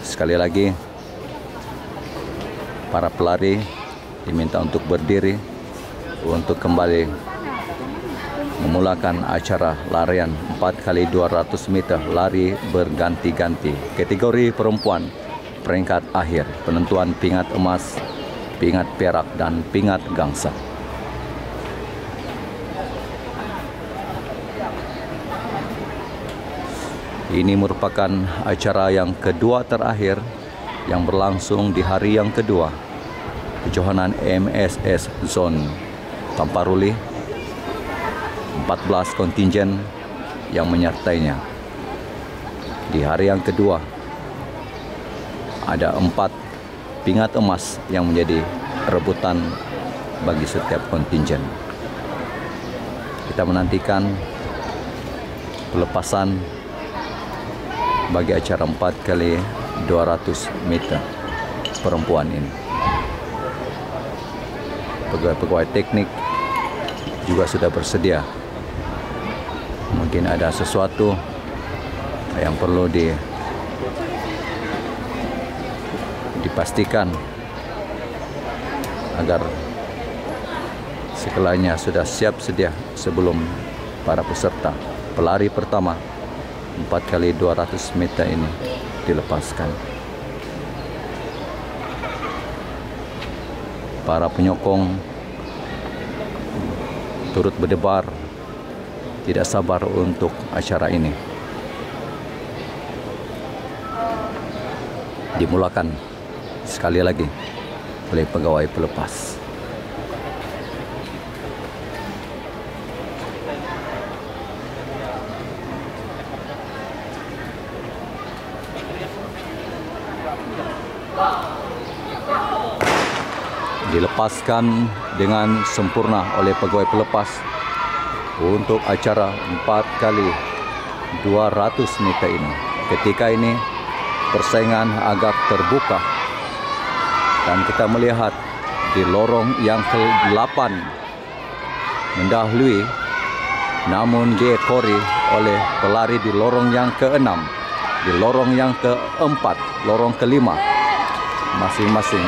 Sekali lagi para pelari diminta untuk berdiri untuk kembali memulakan acara larian 4x200 meter lari berganti-ganti. Kategori perempuan peringkat akhir, penentuan pingat emas, pingat perak dan pingat gangsa. Ini merupakan acara yang kedua terakhir yang berlangsung di hari yang kedua kejohanan MSS Zone Tamparuli. 14 kontingen yang menyertainya. Di hari yang kedua ada 4 pingat emas yang menjadi rebutan bagi setiap kontingen. Kita menantikan pelepasan bagi acara 4x200 meter perempuan ini. Pegawai-pegawai teknik juga sudah bersedia. Mungkin ada sesuatu yang perlu dipastikan agar segalanya sudah siap sedia sebelum para peserta pelari pertama 4x200 meter ini dilepaskan. Para penyokong turut berdebar, tidak sabar untuk acara ini dimulakan sekali lagi oleh pegawai pelepas. Dilepaskan dengan sempurna oleh pegawai pelepas untuk acara 4x200 meter ini. Ketika ini persaingan agak terbuka dan kita melihat di lorong yang ke-8 mendahului, namun diekori oleh pelari di lorong yang ke-6, di lorong yang ke-4, lorong ke-5 masing-masing.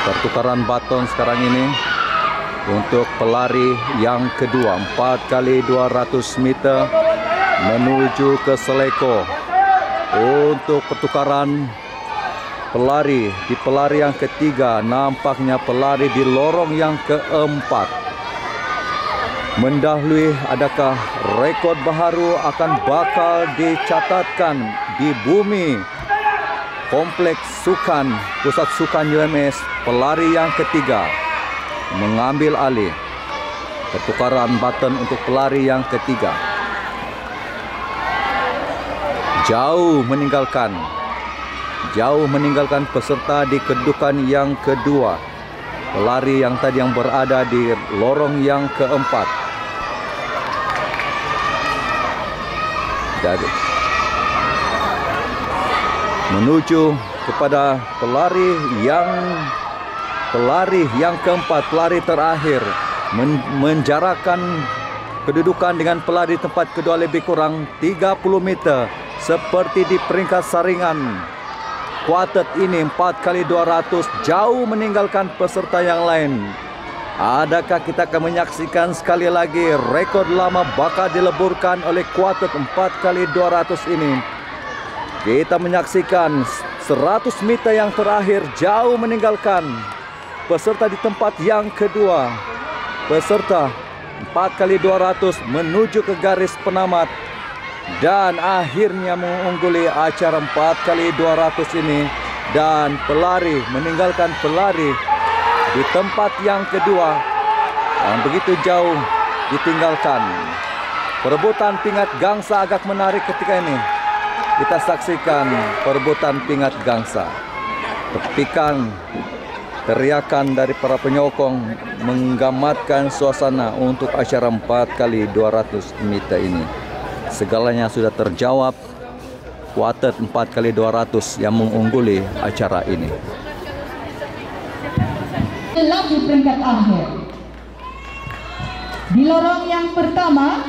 Pertukaran baton sekarang ini untuk pelari yang kedua 4x200 meter menuju ke Seleko. Untuk pertukaran pelari di pelari yang ketiga, nampaknya pelari di lorong yang keempat mendahului. Adakah rekod baharu akan bakal dicatatkan di bumi kompleks sukan pusat sukan UMS? Pelari yang ketiga mengambil alih pertukaran baton untuk pelari yang ketiga. Jauh meninggalkan peserta di kedudukan yang kedua. Pelari yang tadi yang berada di lorong yang keempat. Dari menuju kepada pelari yang keempat, pelari terakhir, menjarakkan kedudukan dengan pelari tempat kedua lebih kurang 30 meter. Seperti di peringkat saringan kuartet ini 4x200 jauh meninggalkan peserta yang lain. Adakah kita akan menyaksikan sekali lagi rekod lama bakal dileburkan oleh kuartet 4x200 ini? Kita menyaksikan 100 meter yang terakhir jauh meninggalkan peserta di tempat yang kedua. Peserta 4x200 menuju ke garis penamat dan akhirnya mengungguli acara 4x200 ini, dan pelari meninggalkan pelari di tempat yang kedua yang begitu jauh ditinggalkan. Perebutan pingat gangsa agak menarik ketika ini. Kita saksikan perebutan pingat gangsa. Tepikan teriakan dari para penyokong menggambarkan suasana untuk acara 4x200 meter ini. Segalanya sudah terjawab. Kuartet 4x200 yang mengungguli acara ini. Lagi peringkat akhir. Di lorong yang pertama,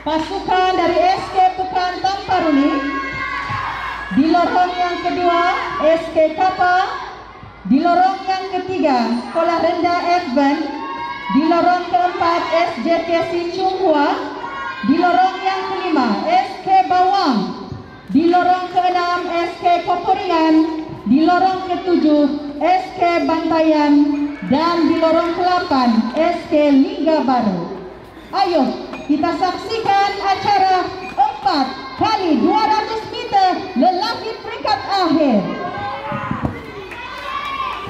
pasukan dari SK Pekan Tamparuli. Di lorong yang kedua, SK Kapa. Di lorong yang ketiga, Sekolah Rendah Advent. Di lorong keempat, SJTC Chunghua. Di lorong yang kelima, SK Bawang. Di lorong keenam, SK Koporingan. Di lorong ketujuh, SK Bantayan. Dan di lorong ke-8, SK Lingga Baru. Ayo kita saksikan acara 4x200 meter lelaki peringkat akhir.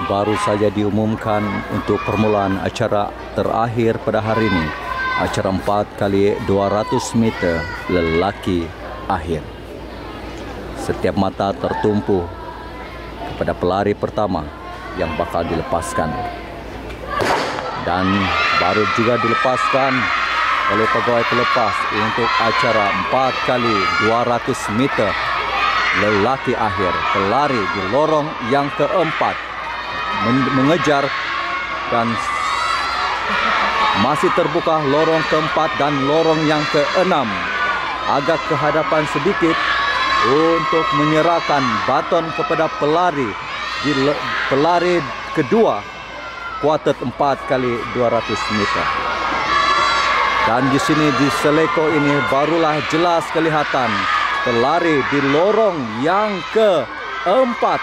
Baru saja diumumkan untuk permulaan acara terakhir pada hari ini. Acara 4x200 meter lelaki akhir. Setiap mata tertumpu kepada pelari pertama yang bakal dilepaskan. Dan baru juga dilepaskan oleh pegawai pelepas untuk acara 4x200 meter lelaki akhir. Pelari di lorong yang keempat mengejar dan Masih terbuka lorong keempat dan lorong yang keenam. Agak ke hadapan sedikit untuk menyerahkan baton kepada pelari di pelari kedua kuartet 4 kali 200 meter. Dan di sini di seleko ini barulah jelas kelihatan pelari di lorong yang keempat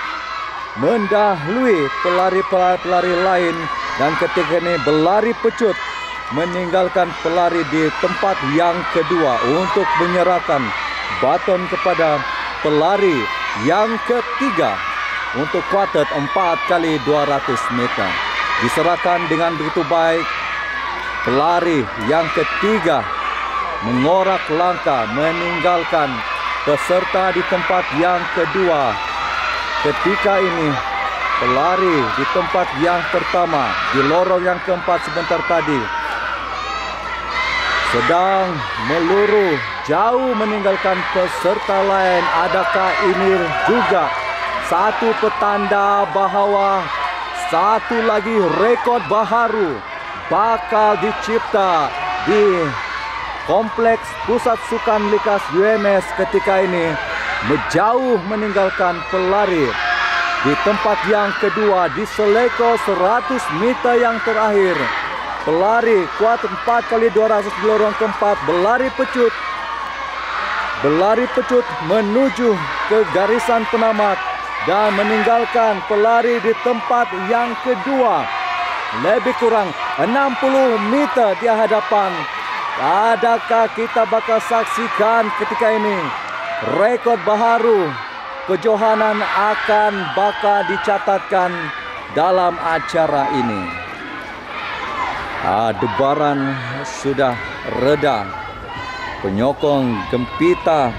mendahului pelari-pelari lain, dan ketika ini berlari pecut meninggalkan pelari di tempat yang kedua untuk menyerahkan baton kepada pelari yang ketiga untuk kuartet 4 kali 200 meter. Diserahkan dengan begitu baik. Pelari yang ketiga mengorak langkah meninggalkan peserta di tempat yang kedua. Ketika ini pelari di tempat yang pertama di lorong yang keempat sebentar tadi sedang meluru jauh meninggalkan peserta lain. Adakah ini juga satu petanda bahawa satu lagi rekod baharu bakal dicipta di Kompleks Pusat Sukan Likas UMS ketika ini menjauh meninggalkan pelari di tempat yang kedua di seleko 100 meter yang terakhir. Pelari kuartet 4 kali 200 di lorong keempat berlari pecut menuju ke garisan penamat dan meninggalkan pelari di tempat yang kedua lebih kurang 60 meter di hadapan. Adakah kita bakal saksikan ketika ini rekod baharu kejohanan akan bakal dicatatkan dalam acara ini? Debaran sudah reda. Penyokong gempita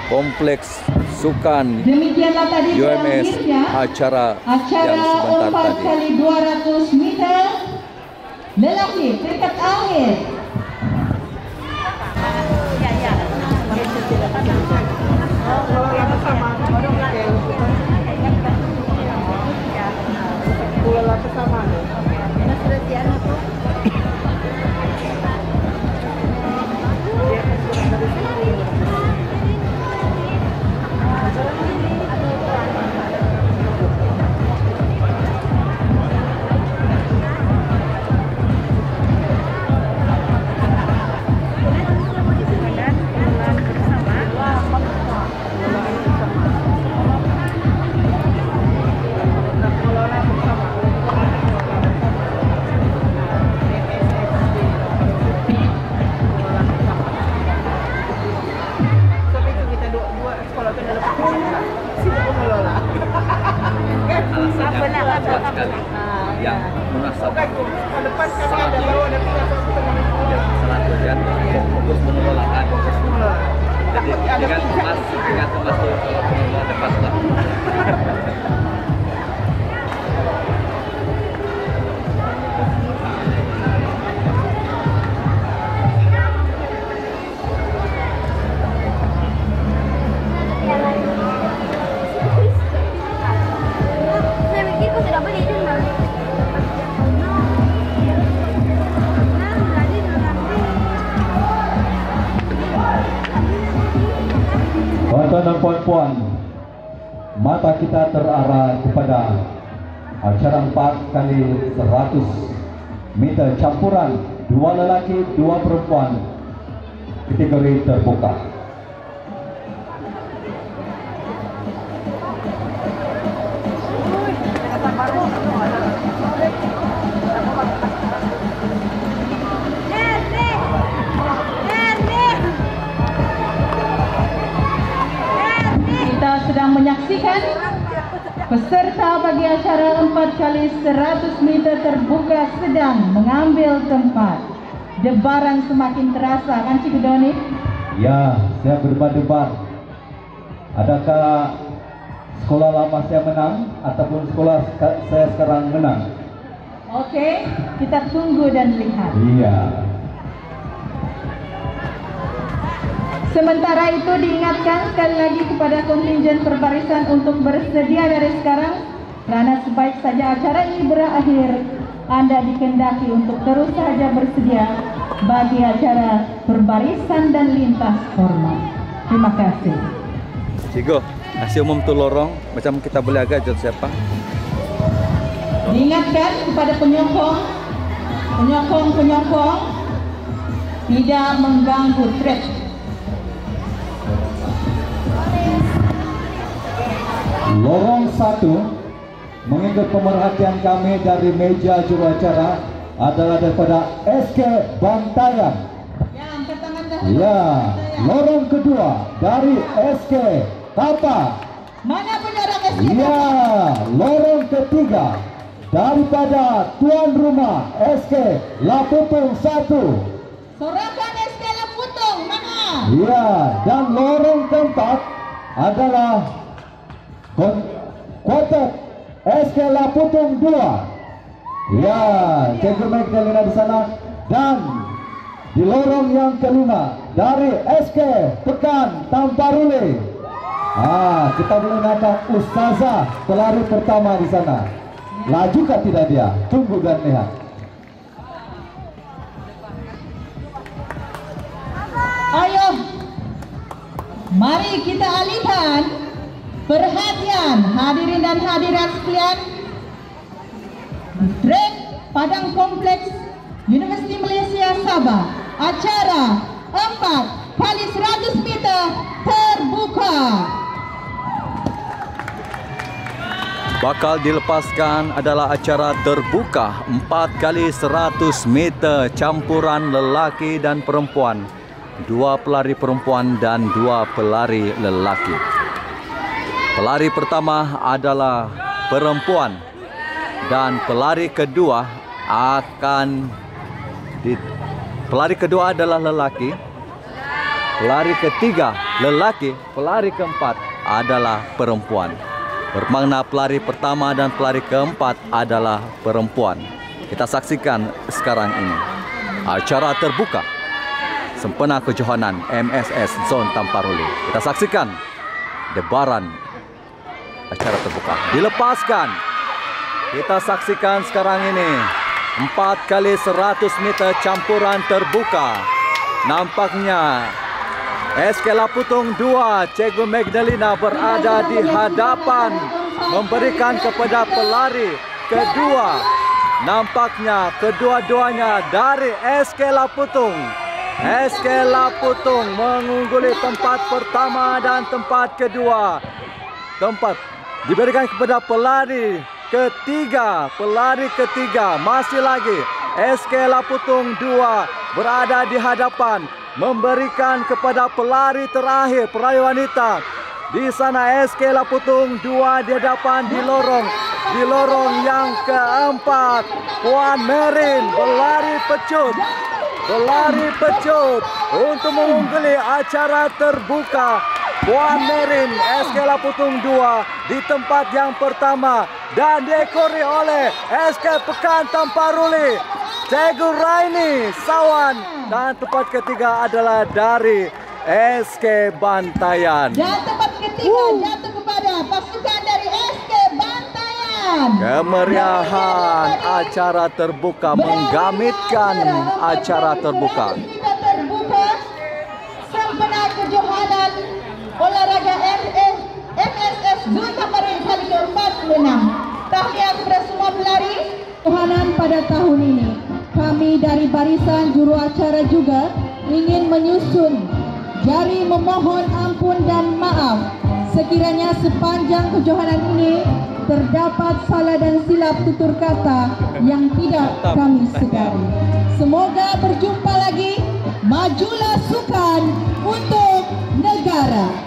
Kompleks Sukan UMS acara yang sebentar 4 kali 200 meter lelaki tingkat akhir. Tuan-tuan dan puan-puan, mata kita terarah kepada acara 4 kali 100 meter campuran 2 lelaki 2 perempuan kategori terbuka. Sedang menyaksikan peserta bagi acara 4 kali 100 meter terbuka sedang mengambil tempat. Debaran semakin terasa, kan Cikgu Doni? Ya, saya berdebar-debar. Adakah sekolah lama saya menang ataupun sekolah saya sekarang menang? Oke, kita tunggu dan lihat. Iya. Sementara itu diingatkan sekali lagi kepada kontingen perbarisan untuk bersedia dari sekarang, karena sebaik saja acara ini berakhir, Anda dikehendaki untuk terus saja bersedia bagi acara berbarisan dan lintas hormat. Terima kasih. Cigo, kasih umum tu lorong, macam kita boleh agak jod siapa? Diingatkan kepada penyokong tidak mengganggu trek. Lorong 1 mengingat pemerhatian kami dari meja juru acara adalah daripada SK Bantayan. Ya, angkat tangan dahulu. Ya, lorong kedua dari SK Tapa. Mana penyerang SK? Ya, lorong ketiga daripada tuan rumah SK Laputung 1. Sorakan SK Laputung, mana? Ya, dan lorong keempat adalah kotak SK Laputung 2. Ya, Cikgu Magdalena di sana. Dan di lorong yang kelima dari SK Pekan Tamparule. Kita boleh nampak Ustazah pelari pertama di sana. Lajukah tidak dia? Tunggu dan lihat. Ayo, mari kita alihkan perhatian hadirin dan hadirat sekalian. Trek Padang Kompleks Universiti Malaysia Sabah, acara 4x100 meter terbuka. Bakal dilepaskan adalah acara terbuka 4x100 meter campuran lelaki dan perempuan. 2 pelari perempuan dan 2 pelari lelaki. Pelari pertama adalah perempuan dan pelari kedua adalah lelaki. Pelari ketiga lelaki, pelari keempat adalah perempuan. Bermakna pelari pertama dan pelari keempat adalah perempuan. Kita saksikan sekarang ini acara terbuka sempena kejohanan MSS Zon Tamparuli. Kita saksikan debaran acara terbuka dilepaskan. Kita saksikan sekarang ini 4x100 meter campuran terbuka. Nampaknya SK Laputung 2 Cikgu Magdalena berada di hadapan memberikan kepada pelari kedua. Nampaknya kedua-duanya dari SK Laputung. SK Laputung mengungguli tempat pertama dan tempat kedua. Tempat diberikan kepada pelari ketiga. Pelari ketiga masih lagi SK Laputung 2 berada di hadapan memberikan kepada pelari terakhir, pelari wanita. Di sana SK Laputung 2 di hadapan di lorong yang keempat. Puan Merin berlari pecut untuk mengungguli acara terbuka. Puan Merin SK Laputung 2 di tempat yang pertama dan diekori oleh SK Pekan Tamparuli Cikgu Raini Sawan, dan tempat ketiga adalah dari SK Bantayan. Dan tempat ketiga jatuh kepada pasukan dari SK Bantayan. Kemeriahan acara terbuka menggamitkan acara terbuka. Sempena kejohanan olahraga MSS Zon Tamparuli kali ke-46. Tahniah kepada semua pelari kejohanan pada tahun ini. Kami dari barisan juru acara juga ingin menyusun jari memohon ampun dan maaf sekiranya sepanjang kejohanan ini terdapat salah dan silap tutur kata yang tidak kami sedari. Semoga berjumpa lagi. Majulah sukan untuk negara.